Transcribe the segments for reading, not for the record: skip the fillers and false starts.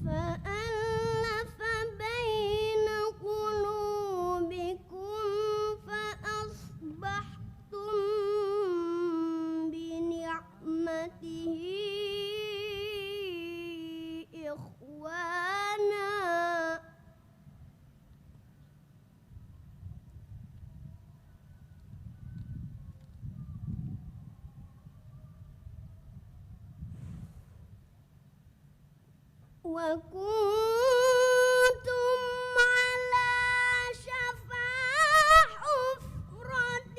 فألف بين قلوبكم فأصبحتم بنعمته إخوانا وكنتم على شفا حفرة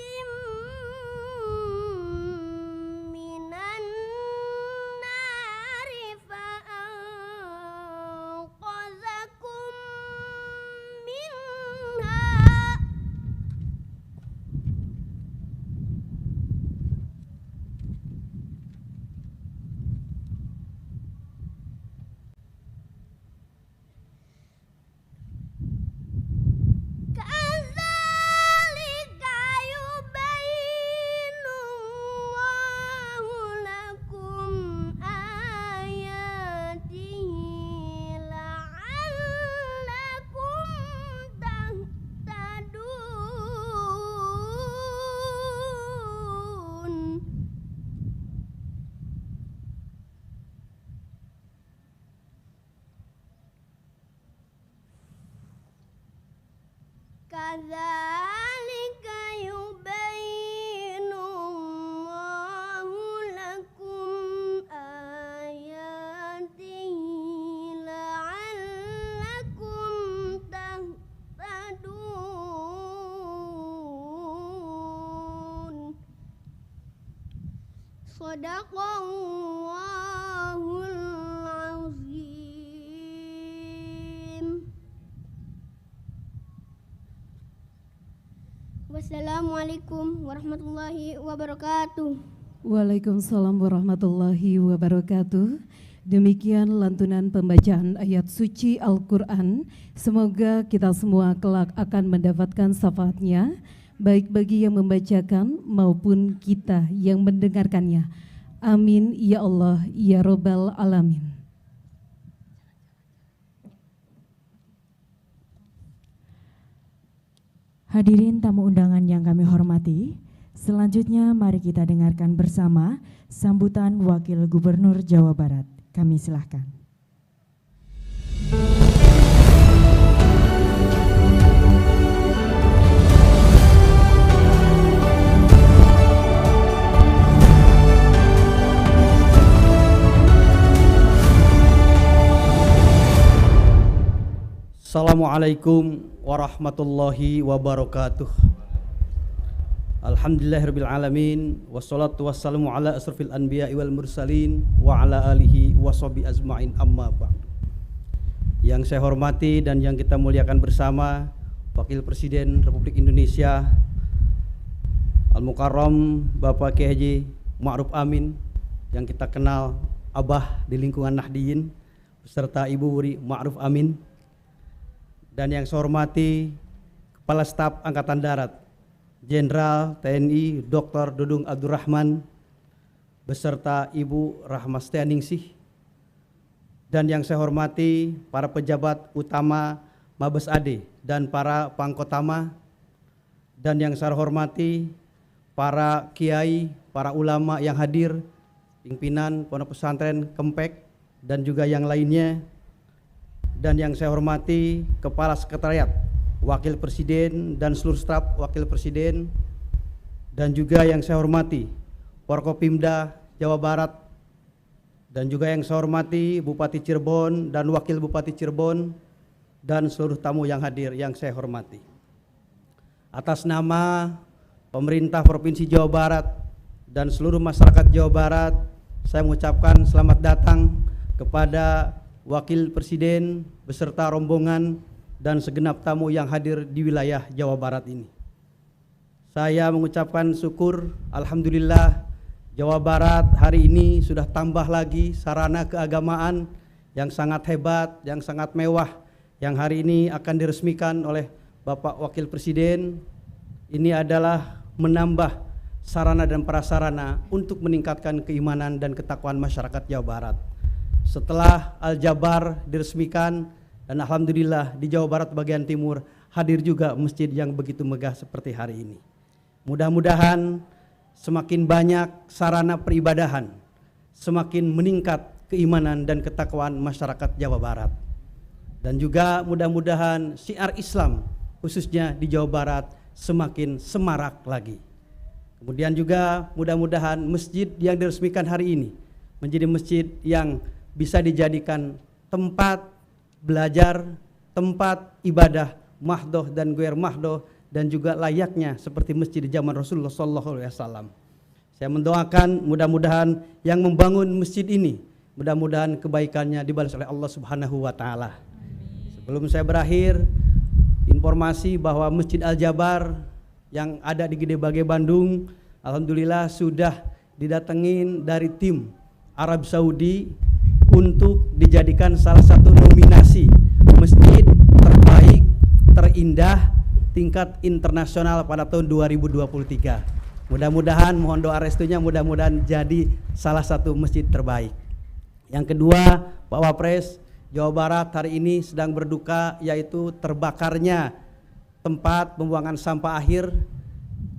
من النار فأنقذكم منها كذلك يبين الله لكم آياته لعلكم تهتدون كذلك يبين الله لكم آياته لعلكم تهتدون صدق الله العظيم. Wassalamualaikum warahmatullahi wabarakatuh. Waalaikumsalam warahmatullahi wabarakatuh. Demikian lantunan pembacaan ayat suci Al-Quran. Semoga kita semua kelak akan mendapatkan syafaatnya, baik bagi yang membacakan maupun kita yang mendengarkannya. Amin ya Allah ya Rabbal Alamin. Hadirin tamu undangan yang kami hormati, selanjutnya mari kita dengarkan bersama sambutan Wakil Gubernur Jawa Barat. Kami silahkan. Assalamualaikum warahmatullahi wabarakatuh. Alhamdulillahirabbil alamin wassalatu wassalamu ala asrofil anbiya'i wal mursalin wa ala alihi washabihi ajmain amma ba'du. Yang saya hormati dan yang kita muliakan bersama Wakil Presiden Republik Indonesia Al-Mukarram Bapak Kiai Haji Ma'ruf Amin, yang kita kenal Abah di lingkungan Nahdiyin, beserta Ibu Wuri Ma'ruf Amin. Dan yang saya hormati Kepala Staf Angkatan Darat Jenderal TNI Dr. Dudung Abdurrahman beserta Ibu Rahmastianingsih. Dan yang saya hormati para pejabat utama Mabes AD dan para pangkotama. Dan yang saya hormati para kiai, para ulama yang hadir, pimpinan Pondok Pesantren Kempek dan juga yang lainnya. Dan yang saya hormati Kepala Sekretariat, Wakil Presiden dan seluruh staf Wakil Presiden. Dan juga yang saya hormati Forkopimda Jawa Barat. Dan juga yang saya hormati Bupati Cirebon dan Wakil Bupati Cirebon dan seluruh tamu yang hadir yang saya hormati. Atas nama pemerintah Provinsi Jawa Barat dan seluruh masyarakat Jawa Barat, saya mengucapkan selamat datang kepada Wakil Presiden beserta rombongan dan segenap tamu yang hadir di wilayah Jawa Barat ini. Saya mengucapkan syukur, alhamdulillah Jawa Barat hari ini sudah tambah lagi sarana keagamaan yang sangat hebat, yang sangat mewah, yang hari ini akan diresmikan oleh Bapak Wakil Presiden. Ini adalah menambah sarana dan prasarana untuk meningkatkan keimanan dan ketakwaan masyarakat Jawa Barat. setelah Al-Jabar diresmikan, dan alhamdulillah di Jawa Barat bagian timur hadir juga masjid yang begitu megah seperti hari ini. Mudah-mudahan semakin banyak sarana peribadahan, semakin meningkat keimanan dan ketakwaan masyarakat Jawa Barat. Dan juga mudah-mudahan syiar Islam khususnya di Jawa Barat semakin semarak lagi. Kemudian juga mudah-mudahan masjid yang diresmikan hari ini menjadi masjid yang bisa dijadikan tempat belajar, tempat ibadah mahdoh dan guer mahdoh, dan juga layaknya seperti masjid di zaman Rasulullah SAW. Saya mendoakan mudah-mudahan yang membangun masjid ini, mudah-mudahan kebaikannya dibalas oleh Allah Subhanahu wa Ta'ala. Sebelum saya berakhir, informasi bahwa Masjid Al-Jabar yang ada di Gede Bage Bandung, alhamdulillah sudah didatengin dari tim Arab Saudi untuk dijadikan salah satu nominasi masjid terbaik, terindah tingkat internasional pada tahun 2023. Mudah-mudahan, mohon doa restunya, mudah-mudahan jadi salah satu masjid terbaik. Yang kedua, Pak Wapres, Jawa Barat hari ini sedang berduka, yaitu terbakarnya tempat pembuangan sampah akhir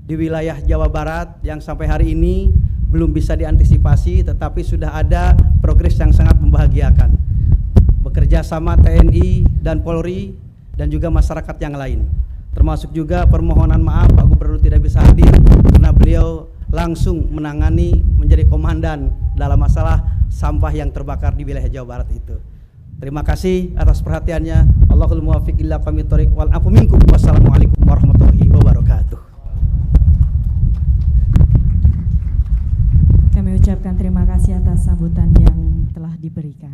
di wilayah Jawa Barat yang sampai hari ini belum bisa diantisipasi, tetapi sudah ada progres yang sangat membahagiakan. Bekerja sama TNI dan Polri dan juga masyarakat yang lain. Termasuk juga permohonan maaf Pak Gubernur tidak bisa hadir karena beliau langsung menangani menjadi komandan dalam masalah sampah yang terbakar di wilayah Jawa Barat itu. Terima kasih atas perhatiannya. Allahul muwaffiq ila aqwamit thoriq wal afu minkum. Wassalamualaikum warahmatullahi wabarakatuh. Kami ucapkan terima kasih atas sambutan yang telah diberikan.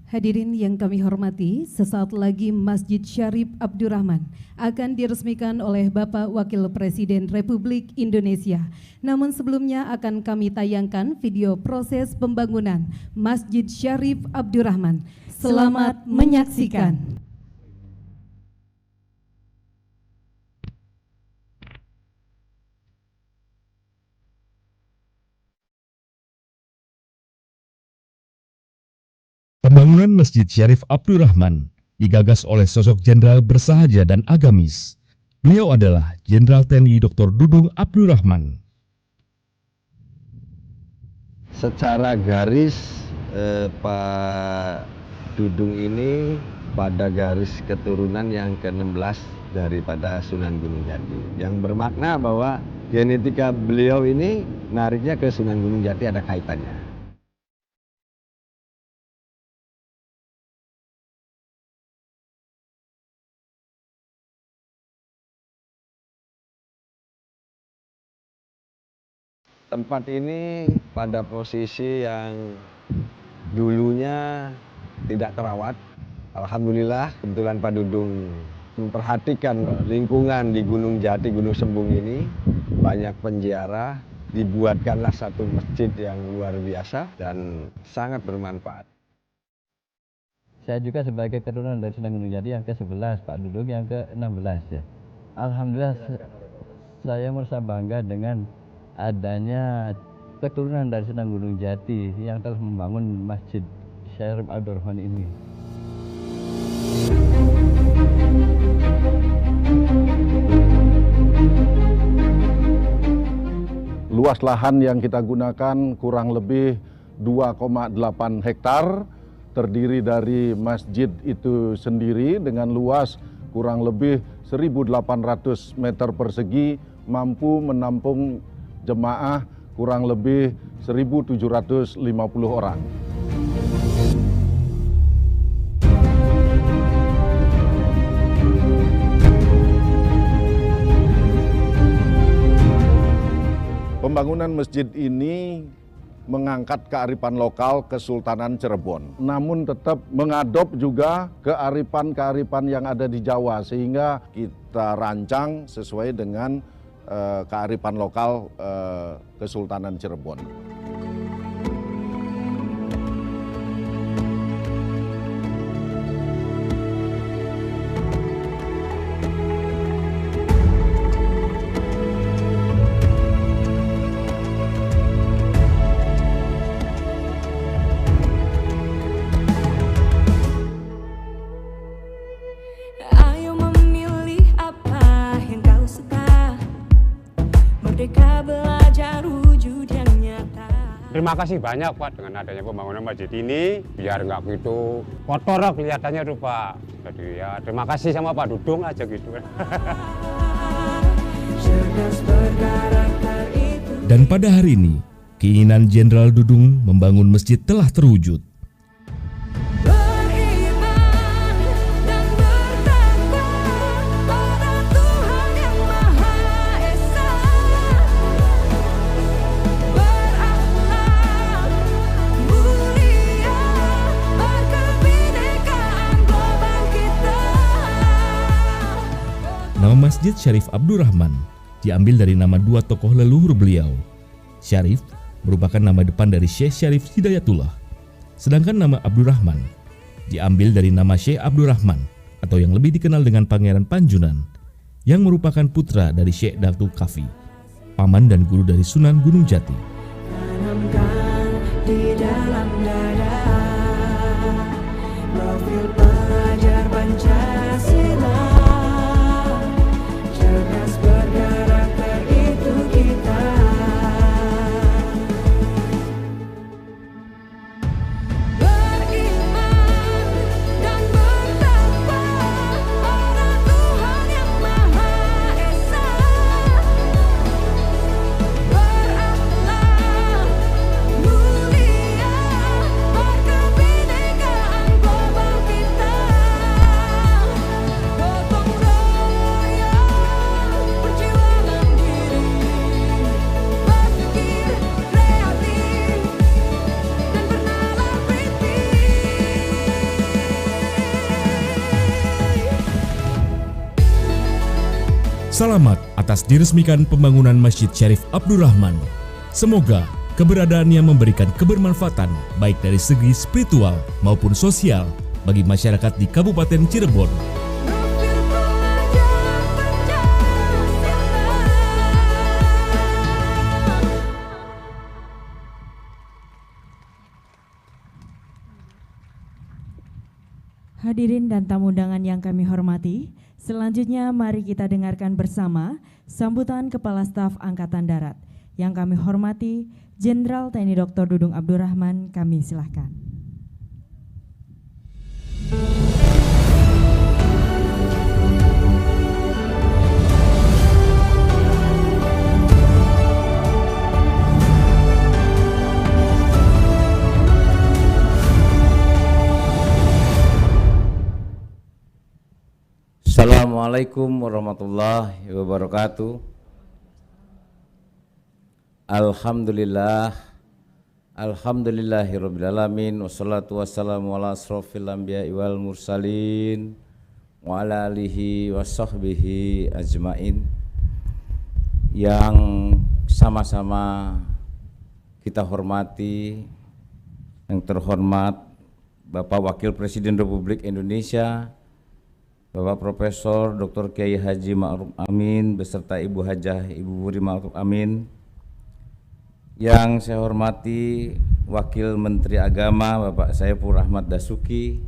Hadirin yang kami hormati, sesaat lagi Masjid Syarif Abdurrahman akan diresmikan oleh Bapak Wakil Presiden Republik Indonesia. Namun sebelumnya akan kami tayangkan video proses pembangunan Masjid Syarif Abdurrahman. Selamat menyaksikan. Pembangunan Masjid Syarif Abdurrahman digagas oleh sosok jenderal bersahaja dan agamis. Beliau adalah Jenderal TNI Dr. Dudung Abdurrahman. Secara garis Pak Dudung ini pada garis keturunan yang ke-16 daripada Sunan Gunung Jati, yang bermakna bahwa genetika beliau ini nariknya ke Sunan Gunung Jati ada kaitannya. Tempat ini pada posisi yang dulunya tidak terawat. Alhamdulillah kebetulan Pak Dudung memperhatikan lingkungan di Gunung Jati, Gunung Sembung ini banyak penjara, dibuatkanlah satu masjid yang luar biasa dan sangat bermanfaat. Saya juga sebagai keturunan dari Sunan Gunung Jati yang ke-11, Pak Dudung yang ke-16 ya. Alhamdulillah saya merasa bangga dengan adanya keturunan dari Sunan Gunung Jati yang telah membangun Masjid Syarif Abdurrahman ini. Luas lahan yang kita gunakan kurang lebih 2,8 hektar, terdiri dari masjid itu sendiri dengan luas kurang lebih 1.800 meter persegi, mampu menampung jemaah kurang lebih 1.750 orang. Pembangunan masjid ini mengangkat kearifan lokal Kesultanan Cirebon, namun tetap mengadop juga kearifan-kearifan yang ada di Jawa, sehingga kita rancang sesuai dengan kearifan lokal Kesultanan Cirebon. Terima kasih banyak Pak dengan adanya pembangunan masjid ini, biar nggak gitu kotor kelihatannya tuh Pak. Jadi ya terima kasih sama Pak Dudung aja gitu. Dan pada hari ini, keinginan Jenderal Dudung membangun masjid telah terwujud. Nama Masjid Syarif Abdurrahman diambil dari nama dua tokoh leluhur beliau. Syarif merupakan nama depan dari Syekh Syarif Hidayatullah, sedangkan nama Abdurrahman diambil dari nama Syekh Abdurrahman atau yang lebih dikenal dengan Pangeran Panjunan, yang merupakan putra dari Syekh Datuk Kafi, paman dan guru dari Sunan Gunung Jati. Tanamkan di dalam dada profil pelajar Pancasila. Cerdas berkarakter itu kita. Beriman dan bertakwa pada Tuhan yang Maha Esa. Berakhlak mulia berkebinekaan global kita. Gotong royong perjuangan diri, berpikir kreatif dan bernalar kritis. Selamat atas diresmikan pembangunan Masjid Syarif Abdurrahman. Semoga keberadaannya memberikan kebermanfaatan baik dari segi spiritual maupun sosial bagi masyarakat di Kabupaten Cirebon. Profil pelajar Pancasila. Hadirin dan tamu undangan yang kami hormati, selanjutnya mari kita dengarkan bersama sambutan Kepala Staf Angkatan Darat. Yang kami hormati, Jenderal TNI Dr. Dudung Abdurrahman, kami silahkan. Assalamualaikum warahmatullahi wabarakatuh. Alhamdulillah, alhamdulillahirrabbilalamin, wassalatu wassalamu ala asrofil anbiya'i wal mursalin wa ala alihi wa sahbihi ajmain. Yang sama-sama kita hormati, yang terhormat Bapak Wakil Presiden Republik Indonesia, Bapak Profesor Dr. Kiai Haji Ma'ruf Amin beserta Ibu Hajah Ibu Wuri Ma'ruf Amin. Yang saya hormati Wakil Menteri Agama Bapak Saiful Rahmat Dasuki.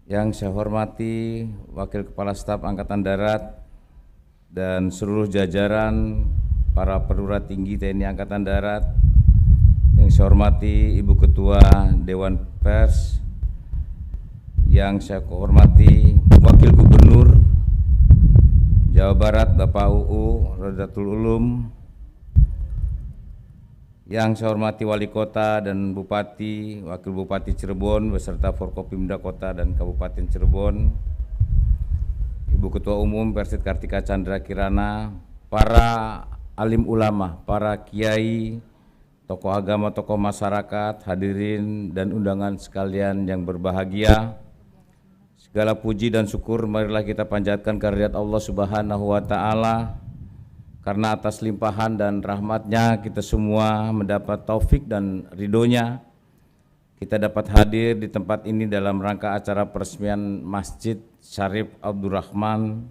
Yang saya hormati Wakil Kepala Staf Angkatan Darat dan seluruh jajaran para perwira tinggi TNI Angkatan Darat. Yang saya hormati Ibu Ketua Dewan Pers. Yang saya hormati Wakil Gubernur Jawa Barat Bapak UU Rodatul Ulum. Yang saya hormati Wali Kota dan Bupati, Wakil Bupati Cirebon beserta Forkopimda Kota dan Kabupaten Cirebon, Ibu Ketua Umum Persid Kartika Chandra Kirana, para alim ulama, para kiai, tokoh agama, tokoh masyarakat, hadirin dan undangan sekalian yang berbahagia. Segala puji dan syukur marilah kita panjatkan kehadirat Allah Subhanahu wa Ta'ala, karena atas limpahan dan rahmatnya kita semua mendapat taufik dan ridhonya. Kita dapat hadir di tempat ini dalam rangka acara peresmian Masjid Syarif Abdurrahman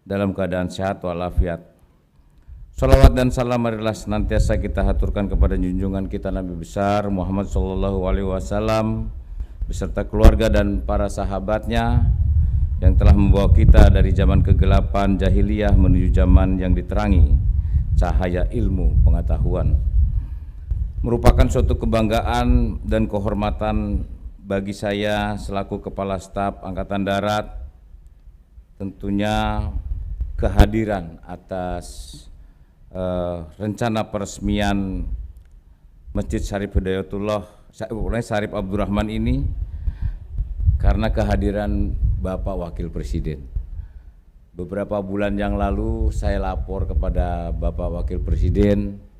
dalam keadaan sehat walafiat. Salawat dan salam marilah senantiasa kita haturkan kepada junjungan kita Nabi besar Muhammad SAW beserta keluarga dan para sahabatnya yang telah membawa kita dari zaman kegelapan jahiliyah menuju zaman yang diterangi cahaya ilmu pengetahuan. merupakan suatu kebanggaan dan kehormatan bagi saya selaku Kepala Staf Angkatan Darat, tentunya kehadiran atas rencana peresmian Masjid Syarif Hidayatullah Syarif Abdurrahman ini karena kehadiran Bapak Wakil Presiden. Beberapa bulan yang lalu saya lapor kepada Bapak Wakil Presiden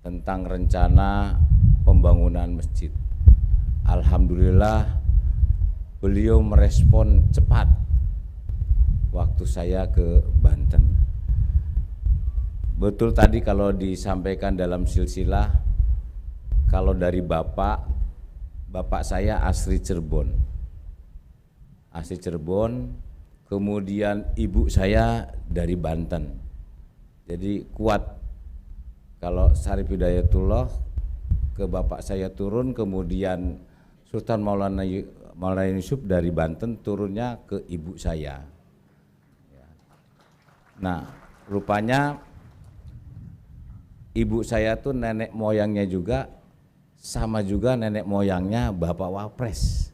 tentang rencana pembangunan masjid. Alhamdulillah beliau merespon cepat waktu saya ke Banten. Betul tadi kalau disampaikan dalam silsilah, kalau dari bapak saya asli Cirebon. Asli Cirebon, kemudian ibu saya dari Banten. Jadi kuat. Kalau Syarif Hidayatullah ke bapak saya turun, kemudian Sultan Maulana Yusuf dari Banten turunnya ke ibu saya. Nah, rupanya ibu saya tuh nenek moyangnya juga sama juga nenek moyangnya Bapak Wapres.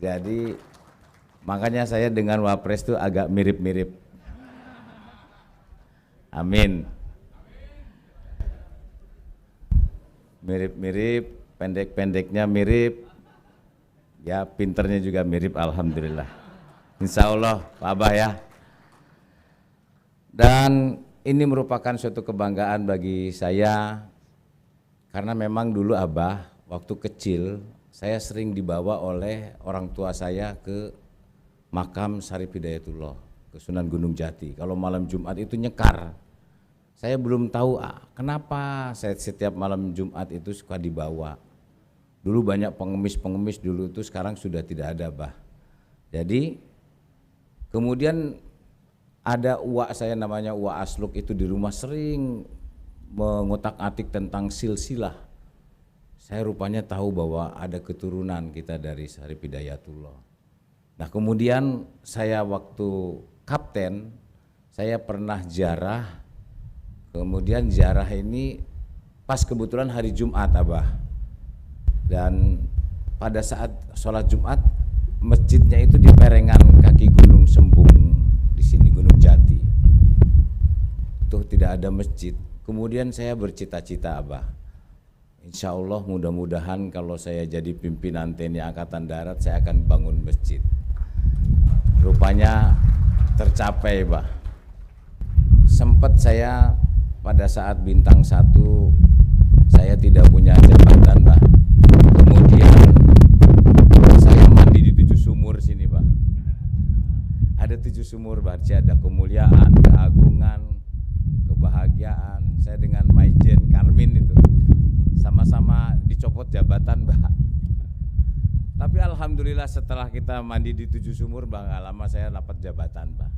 Jadi makanya saya dengan Wapres tuh agak mirip-mirip. Amin. Mirip-mirip, pendek-pendeknya mirip, ya pinternya juga mirip, alhamdulillah. Insya Allah Pak Abah ya. Dan ini merupakan suatu kebanggaan bagi saya karena memang dulu Abah waktu kecil saya sering dibawa oleh orang tua saya ke makam Syarif Hidayatullah ke Sunan Gunung Jati. Kalau malam Jumat itu nyekar. Saya belum tahu kenapa saya setiap malam Jumat itu suka dibawa. Dulu banyak pengemis-pengemis dulu itu, sekarang sudah tidak ada, Bah. Jadi kemudian ada uak saya namanya Uak Asluk itu di rumah sering mengotak-atik tentang silsilah. Saya rupanya tahu bahwa ada keturunan kita dari Syarif Hidayatullah. Nah kemudian saya waktu kapten, saya pernah ziarah. Kemudian ziarah ini pas kebetulan hari Jumat, Abah. Dan pada saat sholat Jumat, masjidnya itu di perengan kaki Gunung Sembung, di sini Gunung Jati. Itu tidak ada masjid. Kemudian saya bercita-cita, Abah. Insya Allah mudah-mudahan kalau saya jadi pimpinan TNI Angkatan Darat, saya akan bangun masjid. Rupanya tercapai, Bah. Sempat saya pada saat bintang 1 saya tidak punya jabatan, Bah. Kemudian saya mandi di 7 sumur sini, Bah. Ada 7 sumur, Bah. Ada kemuliaan, keagungan, kebahagiaan. Saya dengan Maijen Karmin itu sama-sama dicopot jabatan, Bah. Tapi alhamdulillah setelah kita mandi di 7 sumur, Bah, gak lama saya dapat jabatan, Bah.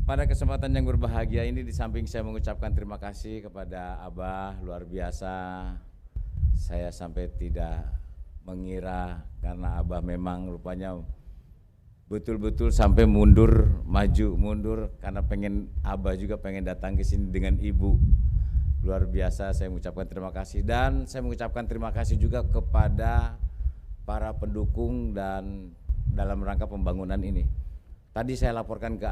Pada kesempatan yang berbahagia ini, di samping saya mengucapkan terima kasih kepada Abah, luar biasa. Saya sampai tidak mengira karena Abah memang rupanya betul-betul sampai mundur, maju mundur karena pengen Abah juga pengen datang ke sini dengan ibu. Luar biasa, saya mengucapkan terima kasih. Dan saya mengucapkan terima kasih juga kepada para pendukung dan dalam rangka pembangunan ini. Tadi saya laporkan ke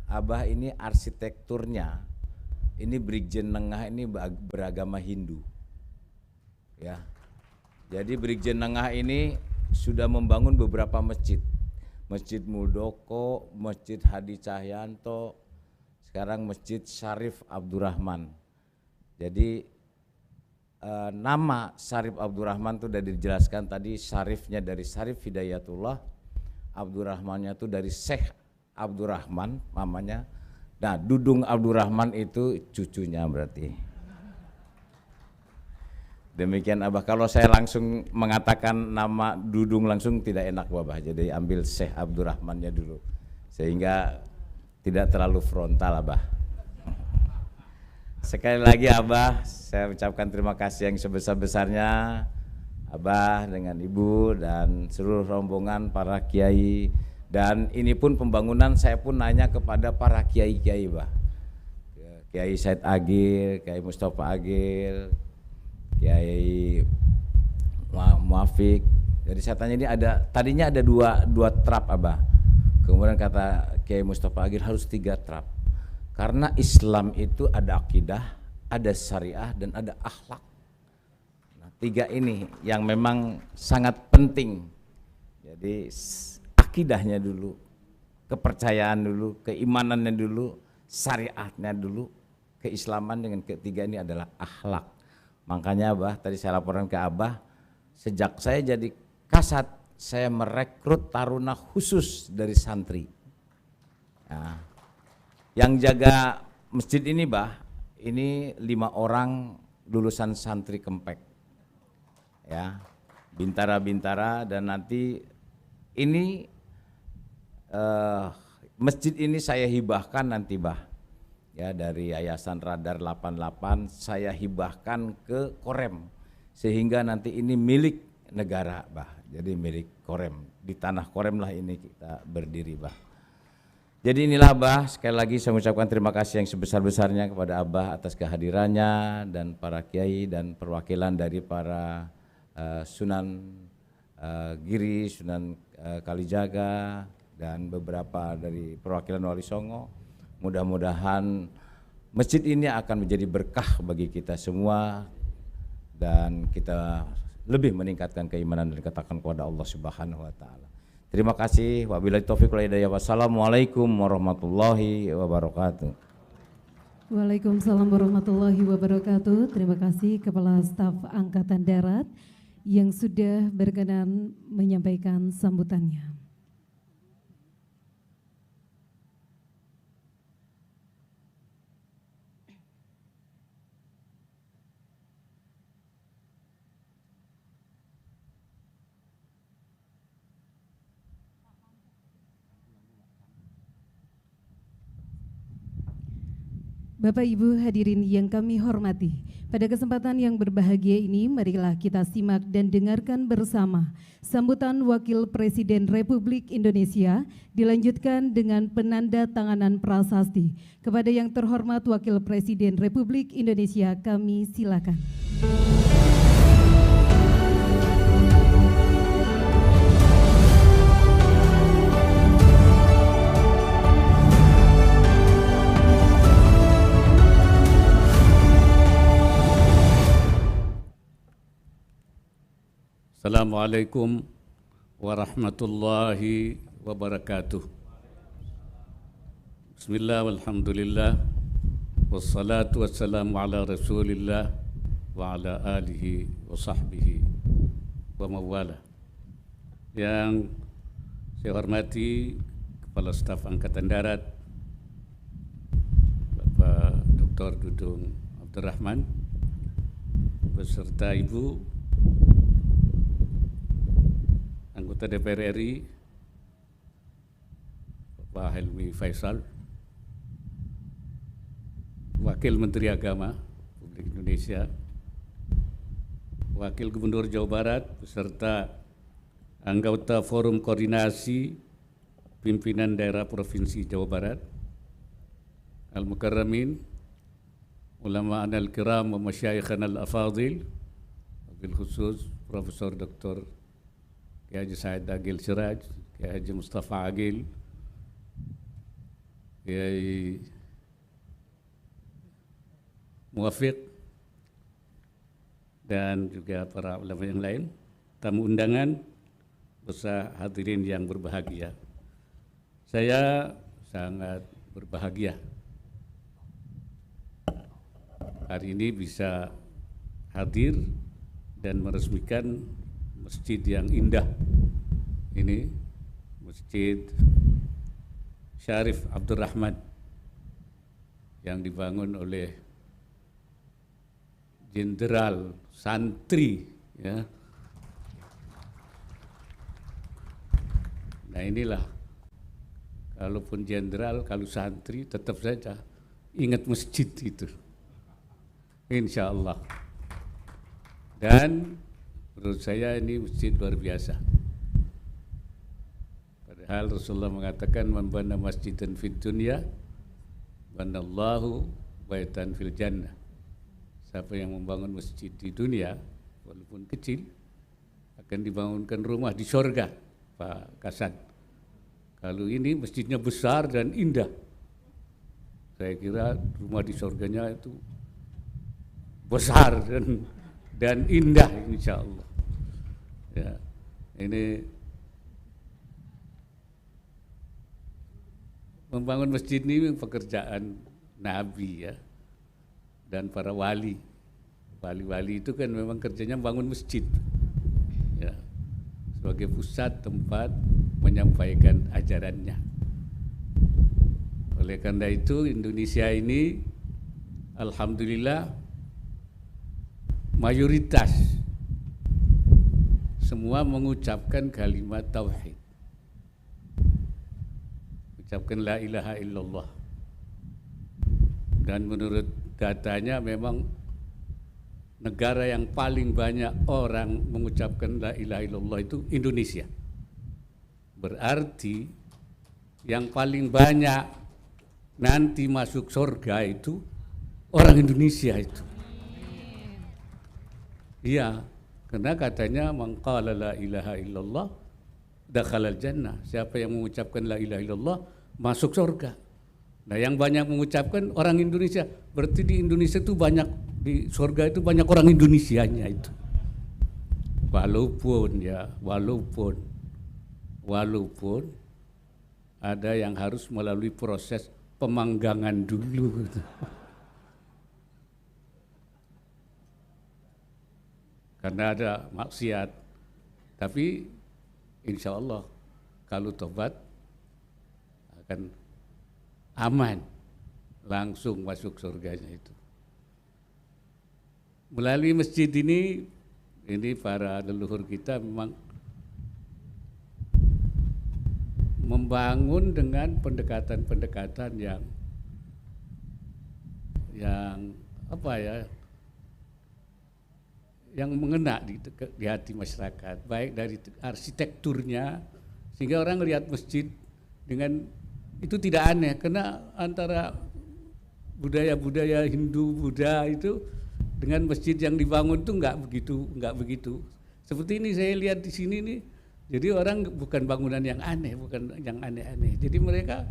Abah ini arsitekturnya, ini Brigjen Nengah ini beragama Hindu. Ya. Jadi Brigjen Nengah ini sudah membangun beberapa masjid. Masjid Muldoko, Masjid Hadi Cahyanto, sekarang Masjid Syarif Abdurrahman. Jadi nama Syarif Abdurrahman itu sudah dijelaskan tadi, Syarifnya dari Syarif Hidayatullah, Abdurrahmannya itu dari Syekh Abdurrahman namanya. Nah, Dudung Abdurrahman itu cucunya berarti. Demikian Abah. Kalau saya langsung mengatakan nama Dudung langsung tidak enak, Abah. Jadi ambil Syekh Abdurrahmannya dulu. Sehingga tidak terlalu frontal, Abah. Sekali lagi Abah, saya ucapkan terima kasih yang sebesar-besarnya Abah dengan Ibu dan seluruh rombongan para kiai. Dan ini pun pembangunan saya pun nanya kepada para kiai-kiai, Bah. Kiai Said Agil, Kiai Mustafa Agil, Kiai Muafik. Jadi saya tanya ini tadinya ada dua trap Abah. Kemudian kata Kiai Mustafa Agil harus 3 trap. Karena Islam itu ada akidah, ada syariah, dan ada akhlak. Nah, 3 ini yang memang sangat penting. Jadi akidahnya dulu, kepercayaan dulu, keimanannya dulu, syariatnya dulu, keislaman, dengan ketiga ini adalah akhlak. Makanya Abah, tadi saya laporan ke Abah, sejak saya jadi kasat, saya merekrut taruna khusus dari santri. Nah, yang jaga masjid ini Bah, ini 5 orang lulusan santri Kempek. Ya, bintara-bintara, dan nanti ini masjid ini saya hibahkan nanti Bah. Ya, dari Yayasan Radar 88 saya hibahkan ke Korem, sehingga nanti ini milik negara Bah. Jadi milik Korem, di tanah Korem lah ini kita berdiri Bah. Jadi inilah Abah, sekali lagi saya mengucapkan terima kasih yang sebesar-besarnya kepada Abah atas kehadirannya dan para kiai dan perwakilan dari para Sunan Giri, Sunan Kalijaga, dan beberapa dari perwakilan Wali Songo. Mudah-mudahan masjid ini akan menjadi berkah bagi kita semua dan kita lebih meningkatkan keimanan dan ketakwaan kepada Allah Subhanahu wa taala. Terima kasih. Wabillahi taufiq wal hidayah. Wassalamualaikum warahmatullahi wabarakatuh. Waalaikumsalam warahmatullahi wabarakatuh. Terima kasih Kepala Staf Angkatan Darat yang sudah berkenan menyampaikan sambutannya. Bapak Ibu hadirin yang kami hormati, pada kesempatan yang berbahagia ini marilah kita simak dan dengarkan bersama sambutan Wakil Presiden Republik Indonesia dilanjutkan dengan penanda tanganan prasasti. Kepada yang terhormat Wakil Presiden Republik Indonesia, kami silakan. Assalamualaikum warahmatullahi wabarakatuh. Bismillah walhamdulillah wassalatu wassalamu ala rasulillah wa ala alihi wa sahbihi wa mawala. Yang saya hormati Kepala Staf Angkatan Darat Bapak Dr. Dudung Abdurrahman beserta Ibu Anggota DPR RI Bapak Helmi Faisal, Wakil Menteri Agama Republik Indonesia, Wakil Gubernur Jawa Barat beserta anggota Forum Koordinasi Pimpinan Daerah Provinsi Jawa Barat, Al-Mukarramin, Ulama al-Kiram wa Masyayikhan al-Afadil, wabil khusus Profesor Dr. Kiai Haji Said Agil Siraj, Kiai Haji Mustafa Agil, Kiai Muafik, dan juga para ulama yang lain, tamu undangan, beserta hadirin yang berbahagia. Saya sangat berbahagia hari ini bisa hadir dan meresmikan masjid yang indah ini, Masjid Syarif Abdurrahman yang dibangun oleh Jenderal Santri, ya. Nah inilah, kalaupun jenderal, kalau santri tetap saja ingat masjid itu, insya Allah. Dan menurut saya ini masjid luar biasa. Padahal Rasulullah mengatakan man bana masjidan fid dunya banallahu baitan fil jannah. Siapa yang membangun masjid di dunia, walaupun kecil, akan dibangunkan rumah di surga, Pak Kasan. Kalau ini masjidnya besar dan indah, saya kira rumah di surganya itu besar dan indah, insya Allah. Ya, ini membangun masjid ini pekerjaan Nabi ya, dan para wali. Wali-wali itu kan memang kerjanya bangun masjid ya, sebagai pusat tempat menyampaikan ajarannya. Oleh karena itu Indonesia ini alhamdulillah mayoritas semua mengucapkan kalimat tauhid, ucapkan la ilaha illallah. Dan menurut datanya memang negara yang paling banyak orang mengucapkan la ilaha illallah itu Indonesia. Berarti yang paling banyak nanti masuk surga itu orang Indonesia itu. Iya, karena katanya man qala la ilaha illallah dakhalal jannah. Siapa yang mengucapkan la ilaha illallah masuk surga. Nah, yang banyak mengucapkan orang Indonesia. Berarti di Indonesia itu banyak, di surga itu banyak orang Indonesianya itu. Walaupun ada yang harus melalui proses pemanggangan dulu. Karena ada maksiat. Tapi insya Allah kalau tobat akan aman, langsung masuk surganya itu. Melalui masjid ini para leluhur kita memang membangun dengan pendekatan-pendekatan yang apa ya, yang mengena di hati masyarakat, baik dari arsitekturnya sehingga orang lihat masjid dengan itu tidak aneh, karena antara budaya-budaya Hindu, Buddha itu dengan masjid yang dibangun itu enggak begitu. Seperti ini saya lihat di sini nih. Jadi orang bukan bangunan yang aneh, bukan yang aneh-aneh. Jadi mereka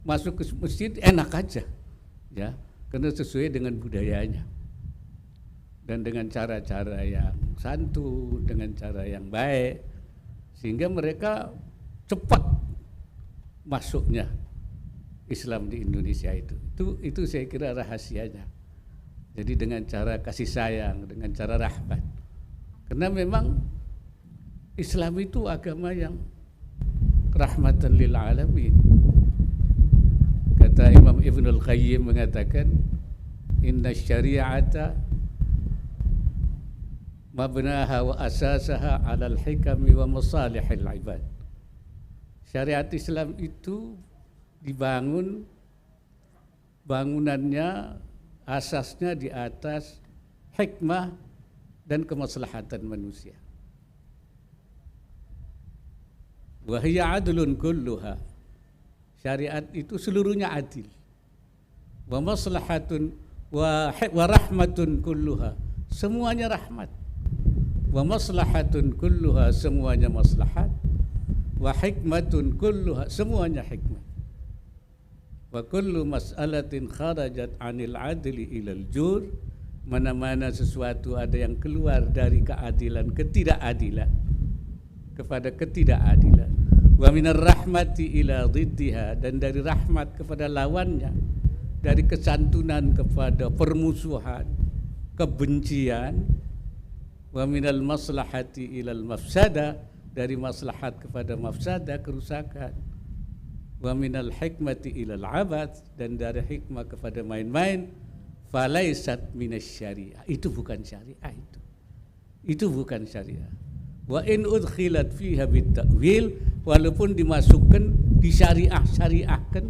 masuk ke masjid enak aja, ya, karena sesuai dengan budayanya dan dengan cara-cara yang santun, dengan cara yang baik, sehingga mereka cepat masuknya Islam di Indonesia itu. Itu saya kira rahasianya. Jadi dengan cara kasih sayang, dengan cara rahmat. Karena memang Islam itu agama yang rahmatan lil alamin. Kata Imam Ibnul Qayyim mengatakan, inna syari'ata mabnaha wa asasaha alal hikami wa masalihil ibad. Syariat Islam itu dibangun, bangunannya, asasnya di atas hikmah dan kemaslahatan manusia. Wa hiya adlun kulluha. Syariat itu seluruhnya adil. Wa maslahatun wa rahmatun kulluha. Semuanya rahmat. Wa maslahatun kulluha, semuanya maslahat. Wa hikmatun kulluha, semuanya hikmah. Wa kullu mas'alatin kharajat 'anil 'adli ilal jur, mana-mana sesuatu ada yang keluar dari keadilan ketidakadilan kepada ketidakadilan. Wa minar rahmati ila dhiddiha, dan dari rahmat kepada lawannya, dari kesantunan kepada permusuhan, kebencian. Wa minal maslahati ilal mafsada, dari maslahat kepada mafsada, kerusakan. Wa minal hikmati ilal abad, dan dari hikmah kepada main-main. Falaisat minas syariah, itu bukan syariah itu bukan syariah. Wa in udkhilat fiha bitta'wil, walaupun dimasukkan, disyariahkan,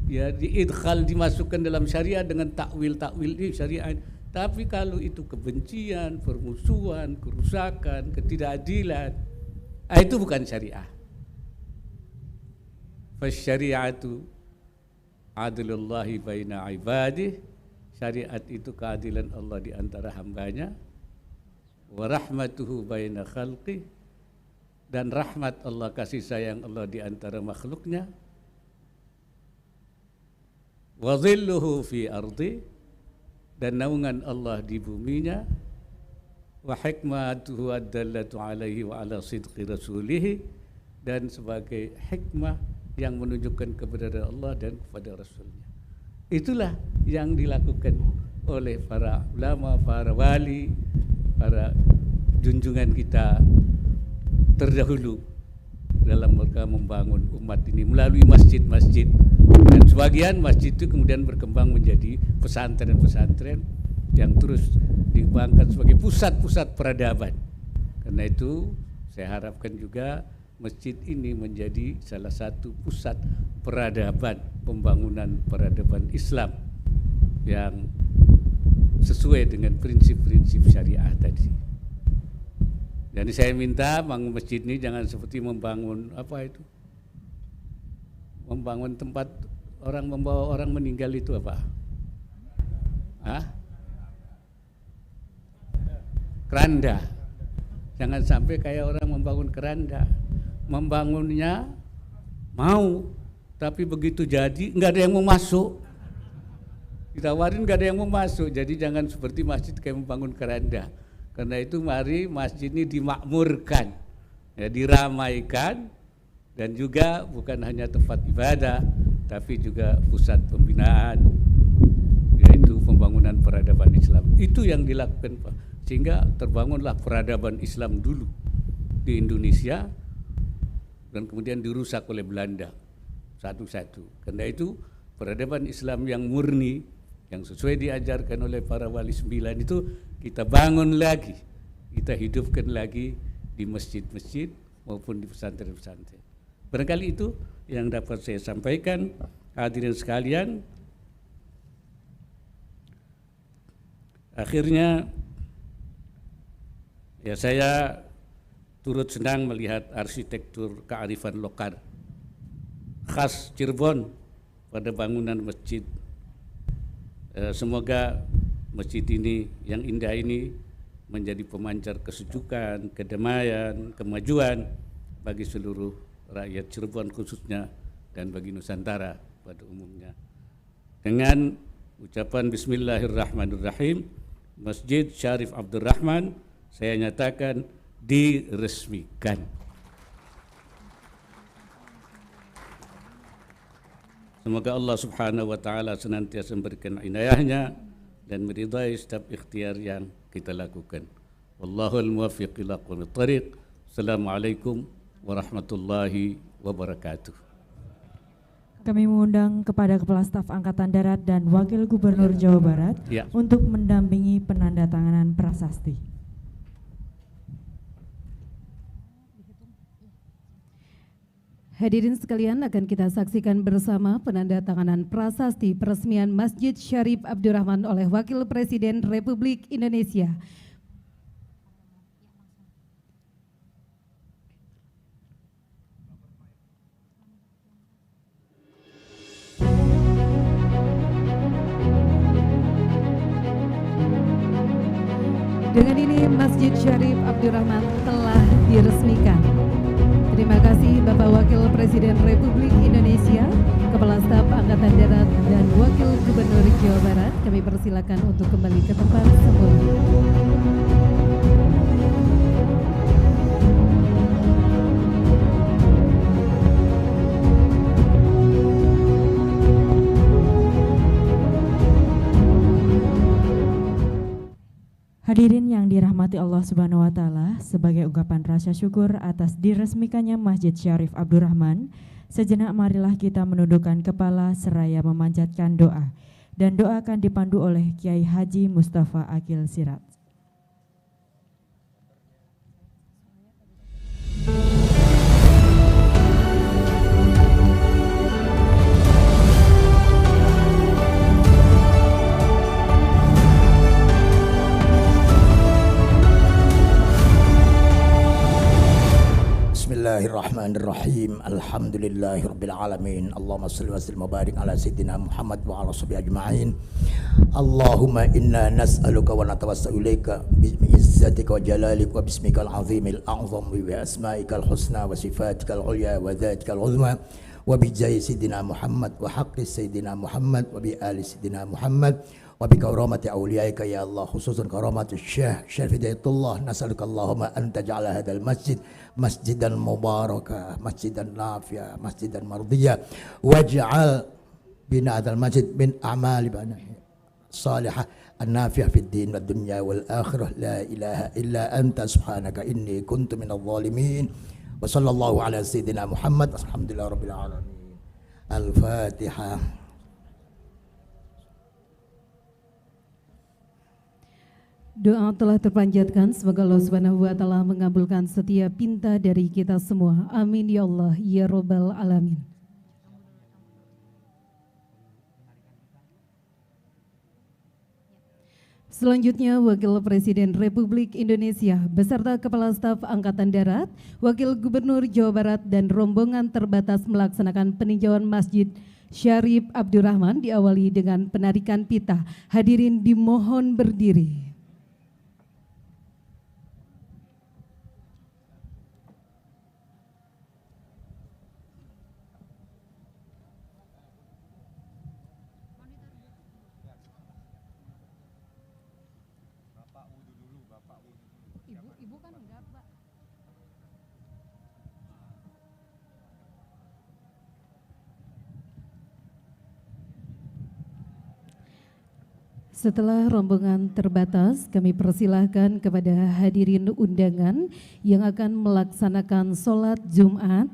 ya, diidkhal, dimasukkan dalam syariah dengan takwil ini syariah. Tapi kalau itu kebencian, permusuhan, kerusakan, ketidakadilan, itu bukan syariah. Fasyari'atu adlullahi baina ibadih syariat itu keadilan Allah di antara hambanya, wa rahmatuhu baina khalqi, dan rahmat Allah, kasih sayang Allah di antara makhluknya, wa dhilluhu fi ardi, dan naungan Allah di buminya, wa hikmatuhu ad-dallatu alaihi wa ala sidqi rasulihi, dan sebagai hikmah yang menunjukkan kebenaran Allah dan kepada Rasulnya. Itulah yang dilakukan oleh para ulama, para wali, para junjungan kita terdahulu dalam mereka membangun umat ini melalui masjid-masjid, dan sebagian masjid itu kemudian berkembang menjadi pesantren-pesantren yang terus dikembangkan sebagai pusat-pusat peradaban. Karena itu saya harapkan juga masjid ini menjadi salah satu pusat peradaban, pembangunan peradaban Islam yang sesuai dengan prinsip-prinsip syariah tadi. Jadi saya minta bangun masjid ini jangan seperti membangun apa itu, membangun tempat orang membawa orang meninggal itu apa? Keranda. Jangan sampai kayak orang membangun keranda. Membangunnya mau, tapi begitu jadi nggak ada yang mau masuk. Ditawarin nggak ada yang mau masuk. Jadi jangan seperti masjid kayak membangun keranda. Karena itu mari masjid ini dimakmurkan, ya, diramaikan, dan juga bukan hanya tempat ibadah, tapi juga pusat pembinaan, yaitu pembangunan peradaban Islam. Itu yang dilakukan, Pak. Sehingga terbangunlah peradaban Islam dulu di Indonesia, dan kemudian dirusak oleh Belanda satu-satu. Karena itu peradaban Islam yang murni, yang sesuai diajarkan oleh para wali 9 itu kita bangun lagi, kita hidupkan lagi di masjid-masjid maupun di pesantren-pesantren. Barangkali itu yang dapat saya sampaikan. Hadirin sekalian, akhirnya ya saya turut senang melihat arsitektur kearifan lokal khas Cirebon pada bangunan masjid. Semoga masjid ini yang indah ini menjadi pemancar kesejukan, kedamaian, kemajuan bagi seluruh rakyat Cirebon khususnya dan bagi Nusantara pada umumnya. Dengan ucapan Bismillahirrahmanirrahim, Masjid Syarif Abdurrahman saya nyatakan diresmikan. Semoga Allah Subhanahu wa taala senantiasa memberikan inayahnya dan meridai setiap ikhtiar yang kita lakukan. Wallahul muwaffiq ila aqwamit thariq. Assalamualaikum warahmatullahi wabarakatuh. Kami mengundang kepada Kepala Staf Angkatan Darat dan Wakil Gubernur Jawa Barat untuk mendampingi penandatanganan prasasti. Hadirin sekalian, akan kita saksikan bersama penandatanganan prasasti peresmian Masjid Syarif Abdurrahman oleh Wakil Presiden Republik Indonesia. Dengan ini Masjid Syarif Abdurrahman telah diresmikan. Terima kasih Bapak Wakil Presiden Republik Indonesia, Kepala Staf Angkatan Darat dan Wakil Gubernur Jawa Barat. Kami persilakan untuk kembali ke tempat semula. Hadirin yang dirahmati Allah Subhanahu wa taala, sebagai ungkapan rasa syukur atas diresmikannya Masjid Syarif Abdurrahman, sejenak marilah kita menundukkan kepala seraya memanjatkan doa, dan doa akan dipandu oleh Kiai Haji Mustafa Akil Siraj. Bismillahirrahmanirrahim. Bismillahirrahmanirrahim. Alhamdulillahirabbil alamin. Allahumma shalli wa sallim wa barik ala sayyidina Muhammad wa ala sahbihi ajma'in. Allahumma inna nas'aluka wa natawassalu ilaika bi izzatika wa jalalik wa bismikal azimil a'zam wa bi asma'ikal husna wa sifatikal ulya wa dhatikal uzma wa bi jahi sayyidina Muhammad wa haqqi sayyidina Muhammad wa bi ali sayyidina Muhammad wa bi karamati awliyaika ya Allah, khususan karamati Syekh Syarif Hidayatullah. Nas'aluka Allahumma an taj'ala hadzal masjid masjidan mubarakah, masjidan nafi'ah, masjidan mardiyah, waj'al bina hadzal masjid min a'mali bana salihah an-nafi'ah fid din wad dunya wal akhirah. La ilaha illa anta subhanaka inni kuntu minadh dhalimin. Wa sallallahu ala sayyidina Muhammad. Alhamdulillahirabbil alamin. Al-Fatihah. Doa telah terpanjatkan, semoga Allah Subhanahu wa taala mengabulkan setiap pinta dari kita semua. Amin ya Allah ya Rabbal alamin. Selanjutnya, Wakil Presiden Republik Indonesia beserta Kepala Staf Angkatan Darat, Wakil Gubernur Jawa Barat dan rombongan terbatas melaksanakan peninjauan Masjid Syarif Abdurrahman diawali dengan penarikan pita. Hadirin dimohon berdiri. Ibu kan enggak, Pak. Setelah rombongan terbatas, kami persilahkan kepada hadirin undangan yang akan melaksanakan sholat Jumat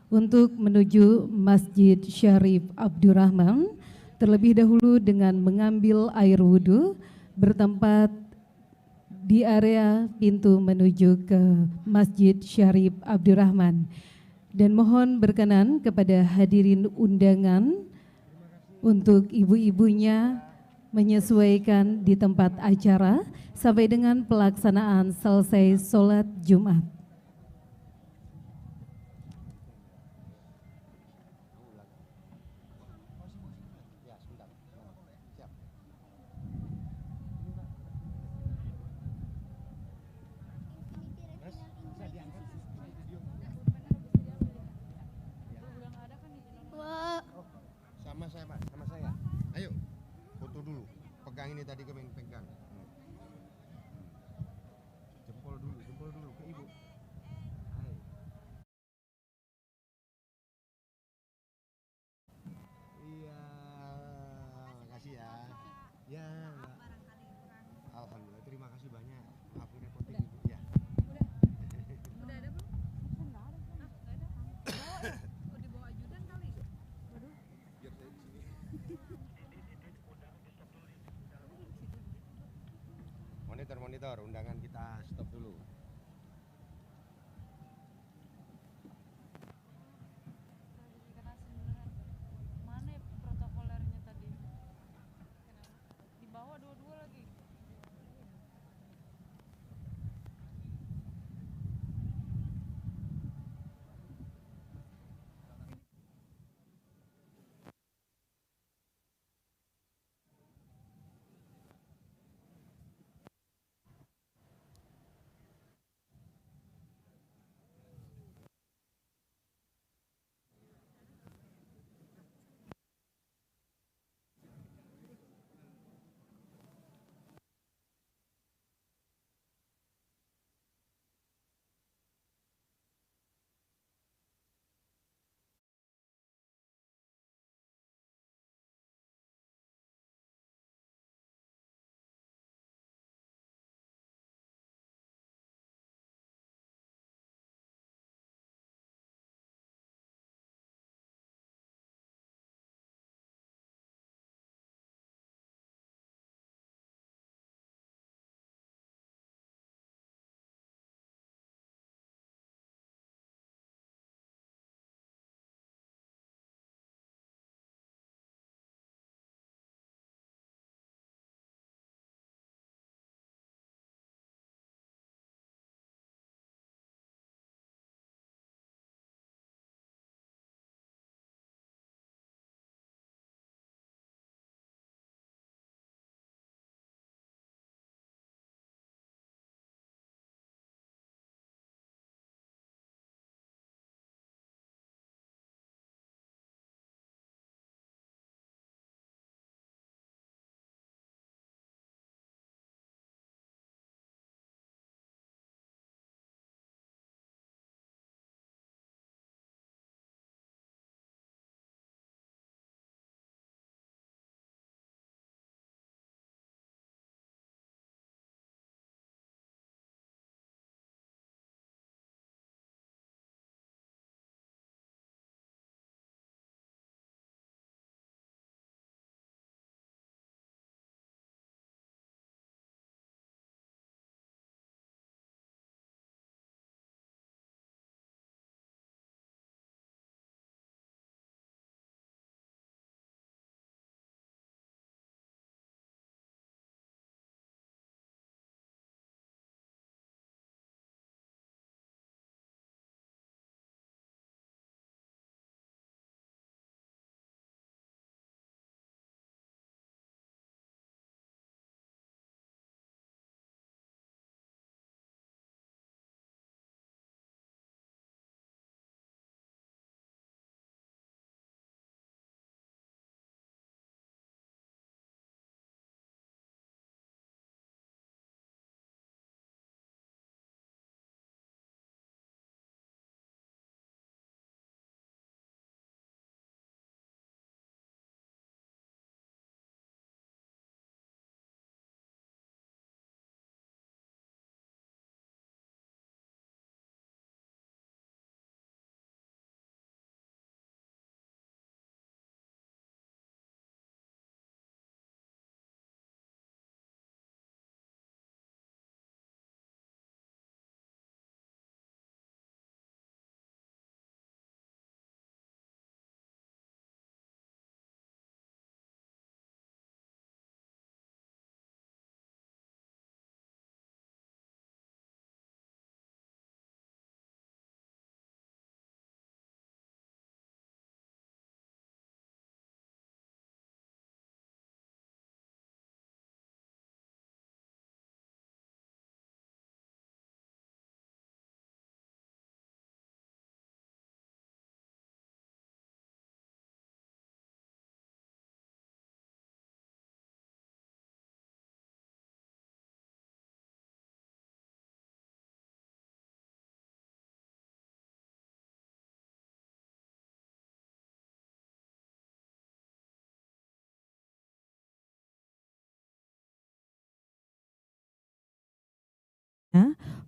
untuk menuju Masjid Syarif Abdurrahman, terlebih dahulu dengan mengambil air wudhu bertempat di area pintu menuju ke Masjid Syarif Abdurrahman. Dan mohon berkenan kepada hadirin undangan untuk ibu-ibunya menyesuaikan di tempat acara sampai dengan pelaksanaan selesai sholat Jumat. Sama saya Pak, sama saya. Ayo, foto dulu. Pegang ini tadi kami pegang. Jempol dulu ke ibu. Hai. Iya, makasih ya. Ya. Alhamdulillah, terima kasih banyak. Maaf repotin ibu ya. Udah ada belum? Enggak ada. Enggak ada. Oh, dibawa ajudan kali. Waduh. Biar saya di sini. Monitor, undangan kita stop dulu. Mana ya protokolernya tadi? Dibawa dua-dua lagi.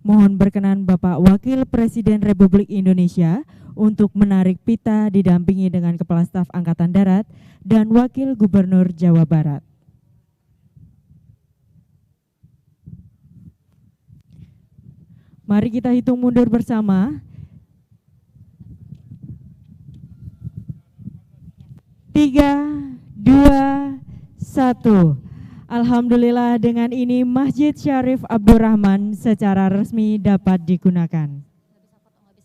Mohon berkenan Bapak Wakil Presiden Republik Indonesia untuk menarik pita didampingi dengan Kepala Staf Angkatan Darat dan Wakil Gubernur Jawa Barat. Mari kita hitung mundur bersama. 3, 2, 1. Alhamdulillah dengan ini Masjid Syarif Abdurrahman secara resmi dapat digunakan.